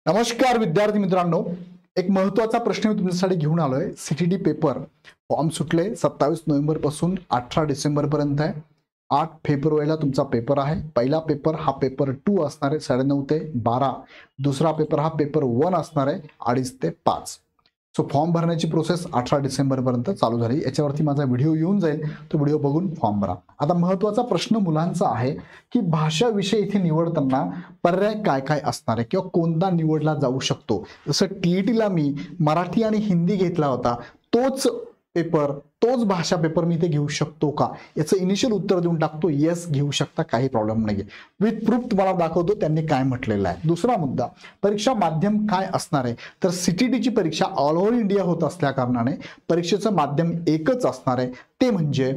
नमस्कार विद्यार्थी मित्रांनो, एक महत्त्वाचा प्रश्न मी तुमच्यासाठी घेऊन आलोय. सीटीडी पेपर फॉर्म सुटले 27 नोव्हेंबर पासून 18 डिसेंबर पर्यंत आहे. 8 फेब्रुवारीला तुमचा पेपर आहे. पहिला पेपर हा पेपर 2 असणार आहे 9:30 ते 12. दुसरा पेपर हा पेपर 1 असणार आहे 2:30 ते 5. सो फॉर्म भरण्याची प्रोसेस 18 डिसेंबर पर्यंत चालू झाली. याच्यावरती माझा व्हिडिओ येऊन जाईल, तो व्हिडिओ बघून फॉर्म भरा. आता महत्त्वाचा प्रश्न मुलांचा आहे की भाषा विषय इथे निवडताना पर्याय काय काय असणार आहे किंवा कोणता निवडला जाऊ शकतो. जसं टीईटीला मी मराठी आणि हिंदी घेतला होता, तोच पेपर तोच भाषा पेपर मी इथे घेऊ शकतो का, याचं इनिशियल उत्तर देऊन टाकतो. येस, घेऊ शकता, काही प्रॉब्लेम नाही. विथ प्रूफ तुम्हाला दाखवतो त्यांनी काय म्हटलेलं आहे. दुसरा मुद्दा, परीक्षा माध्यम काय असणार आहे. तर सीटीटीची परीक्षा ऑल ओव्हर इंडिया होत असल्या कारणाने परीक्षेचं माध्यम एकच असणार आहे, ते म्हणजे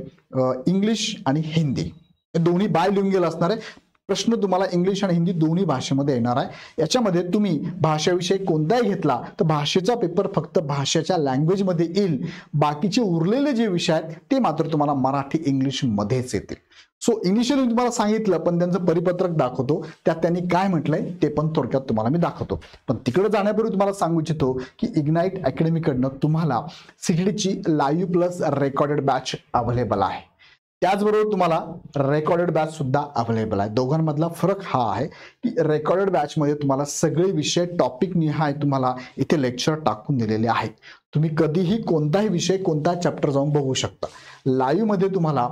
इंग्लिश आणि हिंदी. दोन्ही बायलिंग्युअल असणार आहे. प्रश्न तुम्हाला इंग्लिश आणि हिंदी दोन्ही भाषेमध्ये येणार आहे. याच्यामध्ये तुम्ही भाषाविषय कोणताही घेतला तर भाषेचा पेपर फक्त भाषेच्या लँग्वेजमध्ये येईल. बाकीचे उरलेले जे विषय आहेत ते मात्र तुम्हाला मराठी इंग्लिश मध्येच येतील. सो इनिशियली तुम्हाला सांगितलं, पण त्यांचं परिपत्रक दाखवतो, त्यात त्यांनी काय म्हटलंय ते पण थोडक्यात तुम्हाला मी दाखवतो. पण तिकडे जाण्यापूर्वी तुम्हाला सांगू इच्छितो की इग्नाइट अकॅडमीकडनं तुम्हाला सीटीटीची live plus recorded batch available आहे. त्याचबरोबर तुम्हाला रेकॉर्डेड बॅच सुद्धा अवेलेबल आहे. दोघांमधला फरक हा आहे की रेकॉर्डेड बॅचमध्ये तुम्हाला सगळे विषय टॉपिक निहाय तुम्हाला इथे लेक्चर टाकून दिलेले आहेत. तुम्ही कधीही कोणताही विषय कोणता चॅप्टर जाऊन बघू शकता. लाईव्ह मध्ये तुम्हाला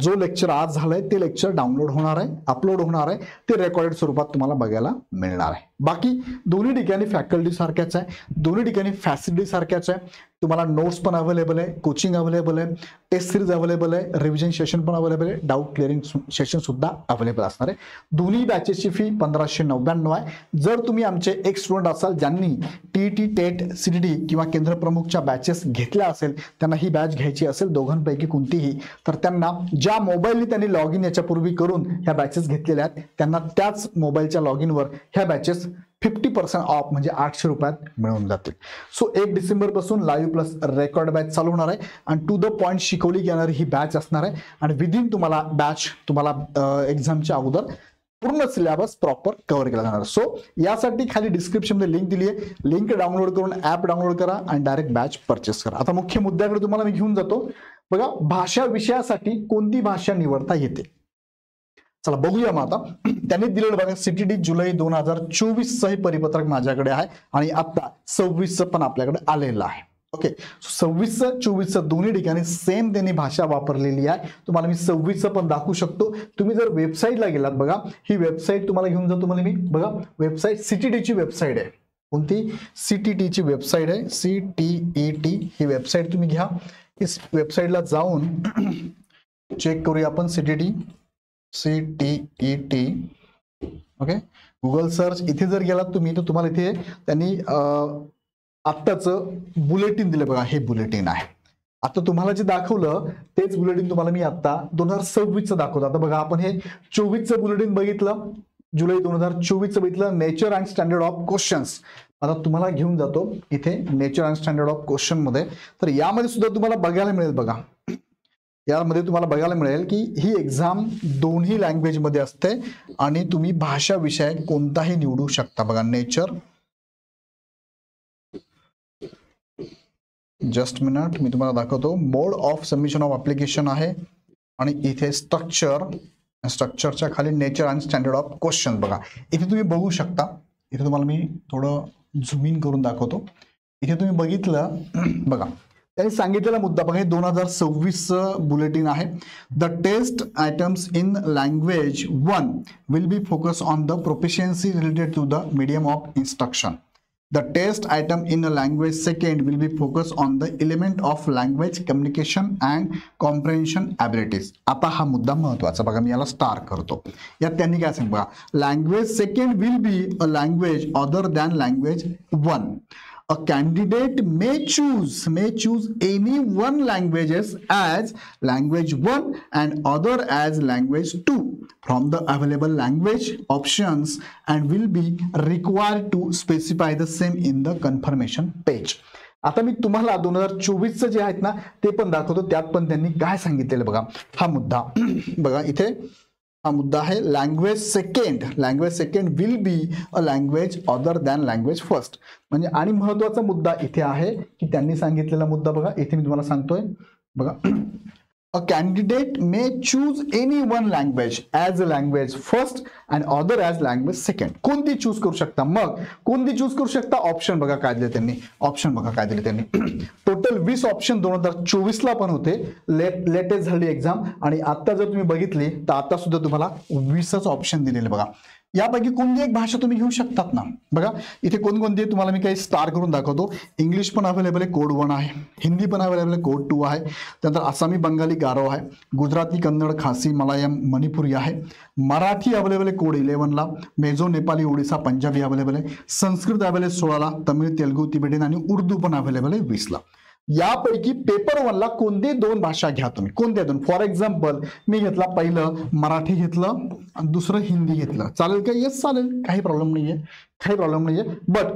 जो लेक्चर आज झालाय ते लेक्चर डाउनलोड होणार आहे, अपलोड होणार आहे, ते रेकॉर्डेड स्वरूपात तुम्हाला बघायला मिळणार आहे. बाकी दोन्ही ठिकाणी फॅकल्टी सारख्याच आहे, दोन्ही ठिकाणी फॅसिलिटी सारख्याच आहे. तुम्हाला नोट्स पण अवेलेबल आहे, कोचिंग अवेलेबल आहे, टेस्ट सिरीज अवेलेबल आहे, रिव्हिजन सेशन पण अवेलेबल आहे, डाऊट क्लिअरिंग सेशन सुद्धा अवेलेबल असणार आहे. दोन्ही बॅचेसची फी 1599 आहे. जर तुम्ही आमचे एक स्टुडंट असाल ज्यांनी टीईटी, टेट, सीटीटी किंवा केंद्र प्रमुखच्या बॅचेस घेतल्या असेल, त्यांना ही बॅच घ्यायची असेल दोघांपैकी कोणतीही, तर त्यांना ज्या मोबाईलने त्यांनी लॉग इन याच्यापूर्वी करून ह्या बॅचेस घेतलेल्या आहेत त्यांना त्याच मोबाईलच्या लॉग इनवर ह्या बॅचेस 50% ऑफ म्हणजे 800 रुपयात मिळून जातील. सो 1 डिसेंबर पासून लाईव्ह प्लस रेकॉर्ड बॅच चालू होणार आहे आणि टू द पॉइंट शिकवली जाणारी ही बॅच असणार आहे. आणि विदिन तुम्हाला बॅच तुम्हाला एक्झामच्या अगोदर पूर्ण सिलेबस प्रॉपर कव्हर केला जाणार. सो यासाठी खाली डिस्क्रिप्शन मध्ये लिंक दिली आहे, लिंक डाउनलोड करून ऍप डाउनलोड करा आणि डायरेक्ट बॅच परचेस करा. आता मुख्य मुद्द्याकडे तुम्हाला मी घेऊन जातो. बघा, भाषा विषयासाठी कोणती भाषा निवडता येते. चला बघूया मग. आता त्यांनी दिलेलं बघा, सीटीटी जुलै 2024 हे परिपत्रक माझ्याकडे आहे आणि आता 26 पण आपल्याकडे आलेलं आहे. ओके, 26 24 दोन्ही ठिकाणी सेम त्यांनी भाषा वापरलेली आहे. तुम्हाला मी 26 पण दाखवू शकतो. तुम्ही जर वेबसाईटला गेलात, बघा ही वेबसाईट तुम्हाला घेऊन जातो. तुम्हाला मी बघा, वेबसाईट सीटीटीची वेबसाईट आहे. कोणती? सीटीटीची वेबसाईट आहे, CTET ही वेबसाईट तुम्ही घ्या. इस वेबसाईटला जाऊन चेक करूया आपण. CTET ओके, गुगल सर्च इथे जर गेलात तुम्ही तर तुम्हाला इथे त्यांनी आत्ताचं बुलेटिन दिलं. बघा, हे बुलेटिन आहे. आता तुम्हाला जे दाखवलं तेच बुलेटिन तुम्हाला मी आता 2026 दाखवतो. आता बघा, आपण हे 24 बुलेटिन बघितलं, जुलै 2024 बघितलं, nature and standard of questions. आता तुम्हाला घेऊन जातो इथे nature and standard of question मध्ये. तर यामध्ये सुद्धा तुम्हाला बघायला मिळेल, बघा यामध्ये तुम्हाला बघायला मिळेल की ही एक्झाम दोन्ही लँग्वेज मध्ये असते आणि तुम्ही भाषा विषय कोणताही निवडू शकता. बघा, नेचर, जस्ट मिनिट मी तुम्हाला दाखवतो. मोड ऑफ सबमिशन ऑफ ऍप्लिकेशन आहे आणि इथे स्ट्रक्चरच्या खाली nature and standard of question. बघा, इथे तुम्ही बघू शकता. इथे तुम्हाला मी थोडं झूम इन करून दाखवतो. इथे तुम्ही बघितलं, बघा त्यांनी सांगितलेला मुद्दा बघा, हे 2026 बुलेटिन आहे. The test items in language 1 will be focus on the proficiency related to the medium of instruction. The test item in a language 2 will be focused on the element of language communication and comprehension abilities. आता हा मुद्दा महत्वाचा बघा, मी याला star करतो. यात त्यांनी काय सांगितलं बघा, language 2 will be a language other than language 1. A candidate may choose any one languages as language 1 and other as language 2 from the available language options and will be required to specify the same in the confirmation page. आता मी तुम्हाला 2024 जे आहेत ना ते पण दाखवतो. त्यात पण त्यांनी काय सांगितलेलं बघा, हा मुद्दा बघा इथे हा मुद्दा आहे. Language second will be a language other than language first. म्हणजे आणि महत्वाचा मुद्दा इथे आहे की त्यांनी सांगितलेला मुद्दा बघा, इथे मी तुम्हाला सांगतोय बघा, a candidate may choose any one language as a language first and other as language second. कोणती चूज करू शकता. मग कोणती चूज करू शकता. ऑप्शन बघा काय दिले त्यांनी, टोटल 20 ऑप्शन 2024 पण होते. लेटेस्ट झाली एक्झाम आणि आता जर तुम्ही बघितली तर आता सुद्धा तुम्हाला 20च ऑप्शन दिलेले बघा. यापैकी कोणती एक भाषा तुम्ही घेऊ शकतात ना. बघा इथे कोणकोणती आहे तुम्हाला मी काही स्टार करून दाखवतो. इंग्लिश पण अवेलेबल आहे, कोड 1 आहे. हिंदी पण अवेलेबल आहे, कोड 2 आहे. त्यानंतर आसामी, बंगाली, गारो आहे. गुजराती, कन्नड, खासी, मलायम, मणिपुरी आहे. मराठी अवेलेबल आहे कोड 11ला. मेझो, नेपाली, ओडिसा, पंजाबी अवेलेबल आहे. संस्कृत अवेलेबल 16ला. तमिळ, तेलुगू, तिबेटियन आणि उर्दू पण अवेलेबल आहे 20ला. यापैकी पेपर 1ला कोणती 2 भाषा घ्या तुम्ही. कोणत्या 2. फॉर एक्झाम्पल मी घेतला पहिलं मराठी घेतलं आणि दुसरं हिंदी घेतलं. चालेल का. येस चालेल, काही प्रॉब्लेम नाहीये. बट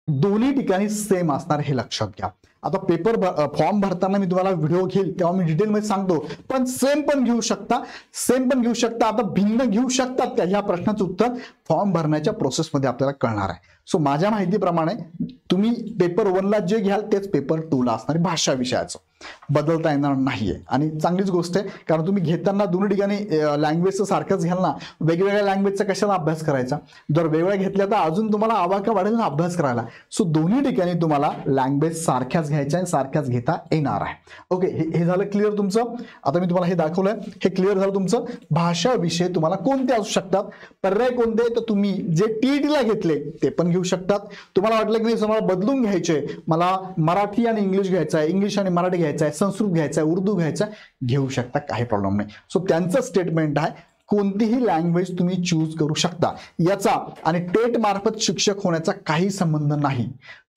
दोन्ही ठिकाणी सेम असणार हे लक्षात घ्या. आता पेपर फॉर्म भरताना मी तुम्हाला व्हिडिओ घेईल तेव्हा मी डिटेलमध्ये सांगतो. पण सेम पण घेऊ शकता. आता भिन्न घेऊ शकतात का ह्या प्रश्नाचं उत्तर फॉर्म भरण्याच्या प्रोसेसमध्ये आपल्याला कळणार आहे. सो माझ्या माहितीप्रमाणे तुम्ही पेपर 1ला जे घ्याल तेच पेपर 2ला असणार. भाषा विषयाचं बदलता येणार नाहीये आणि चांगलीच गोष्ट आहे. कारण तुम्ही घेताना दोन्ही ठिकाणी लँग्वेजचं सारखंच घ्याल ना. वेगवेगळ्या लँग्वेजचा कशाला अभ्यास करायचा. जर वेगळ्या घेतल्या तर अजून तुम्हाला आवाका वाढेल ना अभ्यास करायला. सो दोन्ही ठिकाणी तुम्हाला लँग्वेज सारख्याच घ्यायच्या आणि सारख्याच घेता येणार आहे. ओके, हे झालं क्लिअर तुमचं. आता मी तुम्हाला हे दाखवलंय, हे क्लिअर झालं तुमचं. भाषा विषय तुम्हाला कोणते असू शकतात. पर्याय कोणते. तर तुम्ही जे टीईटीला घेतले ते पण घेऊ शकतात. तुम्हाला वाटलं की नाही मला बदलून घ्यायचे, मला मराठी आणि इंग्लिश घ्यायचं आहे, इंग्लिश आणि मराठी घ्यायचं आहे, संस्कृत घ्यायचं आहे, उर्दू घ्यायचं आहे, घेऊ शकता, काही प्रॉब्लेम नाही. सो त्यांचं स्टेटमेंट आहे कोणतीही लँग्वेज तुम्ही चूज करू शकता. याचा आणि टेट मार्फत शिक्षक होण्याचा काही संबंध नाही.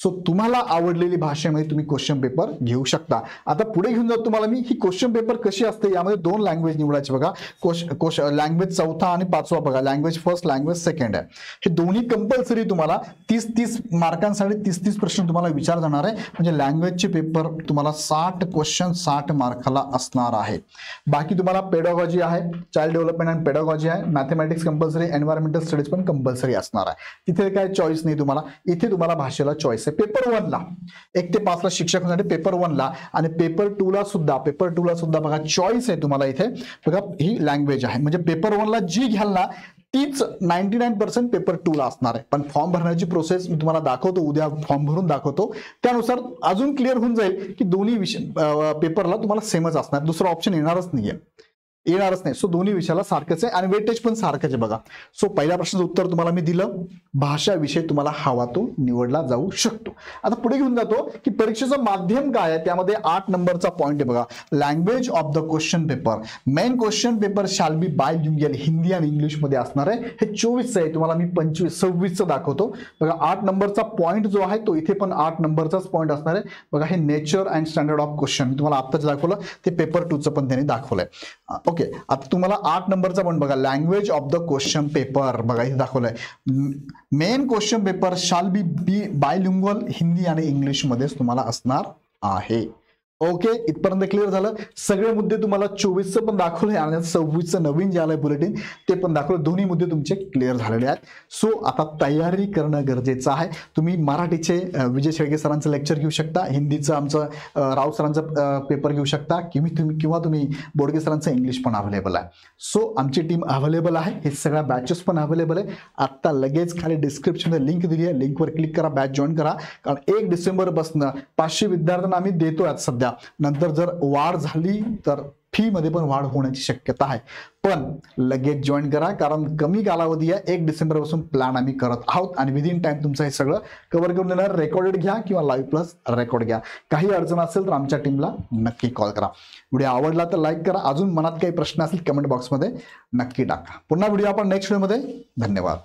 सो तुम्हाला आवडलेली भाषेमध्ये तुम्ही क्वेश्चन पेपर घेऊ शकता. आता पुढे घेऊन जातो तुम्हाला मी ही क्वेश्चन पेपर कशी असते. यामध्ये 2 लँग्वेज निवडायचे बघा. लँग्वेज 4था आणि 5वा बघा. लँग्वेज फर्स्ट, लँग्वेज सेकंड आहे. हे दोन्ही कंपल्सरी तुम्हाला 30 मार्कांसाठी 30 प्रश्न तुम्हाला विचार जाणार आहे. म्हणजे लँग्वेजचे पेपर तुम्हाला 60 क्वेश्चन 60 मार्काला असणार आहे. बाकी तुम्हाला पेडागॉजी आहे, चाइल्ड डेव्हलपमेंट अँड पेडागॉजी आहे, मॅथमॅटिक्स कंपल्सरी, एन्व्हायरमेंटल स्टडीज पण कंपल्सरी असणार आहे. तिथे काय चॉईस नाही तुम्हाला. इथे तुम्हाला भाषेला चॉईस. पेपर 1ला 1 ते 5ला शिक्षक होण्यासाठी पेपर 1ला आणि पेपर 2ला सुद्धा बघा चॉईस आहे तुम्हाला. इथे बघा ही लँग्वेज आहे. म्हणजे पेपर 1ला जी घ्याल ना तीच 99% पेपर 2ला असणार आहे. पण फॉर्म भरण्याची प्रोसेस मी तुम्हाला दाखवतो, उद्या फॉर्म भरून दाखवतो. त्यानुसार अजून क्लिअर होऊन जाईल की दोन्ही पेपरला तुम्हाला सेमच असणार. दुसरा ऑप्शन येणारच नाही. सो दोन्ही विषयाला सारखंच आहे आणि वेटेज पण सारखंच आहे बघा. सो पहिल्या प्रश्नाचं उत्तर तुम्हाला मी दिलं. भाषा विषय तुम्हाला हवा तो निवडला जाऊ शकतो. आता पुढे घेऊन जातो की परीक्षेचं माध्यम काय आहे. त्यामध्ये 8 नंबरचा पॉइंट आहे बघा. Language of the question paper. Main question paper shall be बायलिंग्युअल, Hindi आणि इंग्लिश मध्ये असणार आहे. हे 24 आहे. तुम्हाला मी 26 दाखवतो बघा. 8 नंबरचा पॉइंट जो आहे तो इथे पण 8 नंबरचाच पॉइंट असणार आहे बघा. हे nature and standard of question तुम्हाला आत्ताच दाखवलं. ते पेपर 2चं पण त्यांनी दाखवलंय. ओके, आता तुम्हाला 8 नंबरचा पण बघा. Language of the question paper बघा इथे दाखवलंय. Main question paper shall be बायलिंग्युअल, Hindi आणि इंग्लिश मध्येच तुम्हाला असणार आहे. ओके, इथपर्यंत क्लिअर झालं. सगळे मुद्दे तुम्हाला 24चं पण दाखवले आणि 26चं नवीन जे आलंय बुलेटिन ते पण दाखवलं. दोन्ही मुद्दे तुमचे क्लिअर झालेले आहेत. सो आता तयारी करणं गरजेचं आहे. तुम्ही मराठीचे विजय शेळके सरांचं लेक्चर घेऊ शकता, हिंदीचं आमचं राव सरांचं पेपर घेऊ शकता, किंवा तुम्ही बोडगे सरांचं इंग्लिश पण अवेलेबल आहे. सो आमची टीम अवेलेबल आहे. हे सगळ्या बॅचेस पण अवेलेबल आहे. आता लगेच खाली डिस्क्रिप्शनमध्ये लिंक दिली आहे. लिंकवर क्लिक करा, बॅच जॉईन करा. कारण 1 डिसेंबरपासून 500 विद्यार्थ्यांना आम्ही देतोय आज सध्या. नंतर जर वाढ झाली तर फी मध्ये पण वाढ होण्याची शक्यता आहे. पण लगेच जॉईन करा कारण कमी कालावधी आहे. 1 डिसेंबरपासून प्लॅन आम्ही करत आहोत आणि विदिन टाइम तुमचं हे सगळं कव्हर करून देणार. रेकॉर्डेड घ्या किंवा लाईव्ह प्लस रेकॉर्ड घ्या. काही अडचण असेल तर आमच्या टीमला नक्की कॉल करा. व्हिडिओ आवडला तर लाईक करा. अजून मनात काही प्रश्न असतील कमेंट बॉक्समध्ये नक्की टाका. पुन्हा व्हिडिओ आपण नेक्स्ट व्हिडिओमध्ये. धन्यवाद.